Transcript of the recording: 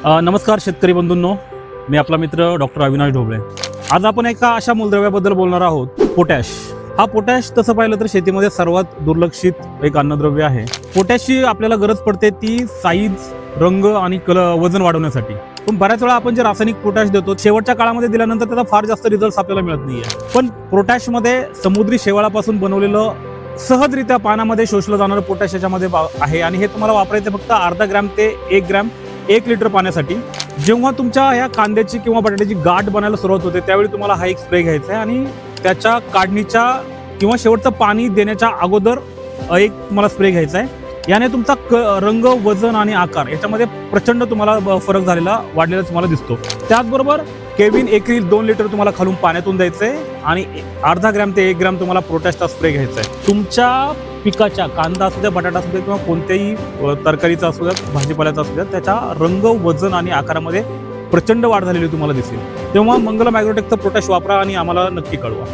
नमस्कार शेतकरी बंधूंनो, मी आपला मित्र डॉक्टर अविनाश ढोबळे. आज आपण एका अशा मूलद्रव्याबद्दल बोलणार आहोत, पोटॅश. हा पोटॅश तसं पाहिलं तर शेतीमध्ये सर्वात दुर्लक्षित एक अन्नद्रव्य आहे. पोटॅशची आपल्याला गरज पडते ती साईज, रंग आणि वजन वाढवण्यासाठी. पण बऱ्याच वेळा आपण जे रासायनिक पोटॅश देतो शेवटच्या काळामध्ये दिल्यानंतर त्याचा फार जास्त रिझल्ट आपल्याला मिळत नाहीये. पण पोटॅशमध्ये समुद्री शेवाळापासून बनवलेलं सहजरित्या पाण्यामध्ये शोषलं जाणारं पोटॅश याच्यामध्ये आहे आणि हे तुम्हाला वापरायचं फक्त अर्धा ग्रॅम ते 1 ग्रॅम 1 लिटर पाण्यासाठी. जेव्हा तुमच्या ह्या कांद्याची किंवा बटाट्याची गाठ बनायला सुरुवात होते त्यावेळी तुम्हाला हा एक स्प्रे घ्यायचा आहे आणि त्याच्या काढणीच्या किंवा शेवटचं पाणी देण्याच्या अगोदर एक तुम्हाला स्प्रे घ्यायचा आहे. याने तुमचा रंग, वजन आणि आकार याच्यामध्ये प्रचंड तुम्हाला फरक झालेला वाढलेला तुम्हाला दिसतो. त्याचबरोबर केविन एक्रिल 2 लिटर तुम्हाला खालून पाण्यातून द्यायचंय आणि अर्धा ग्रॅम ते 1 ग्रॅम तुम्हाला पोटॅशचा स्प्रे घ्यायचा आहे. तुमच्या पिकाच्या कांदा असू द्या, बटाटा असू द्या किंवा कोणत्याही तरकारीचा असू द्या, भाजीपाल्याचा असू द्या, त्याच्या रंग, वजन आणि आकारामध्ये प्रचंड वाढ झालेली तुम्हाला दिसेल. तेव्हा मंगलम ॲग्रोटेकचं पोटॅश वापरा आणि आम्हाला नक्की कळवा.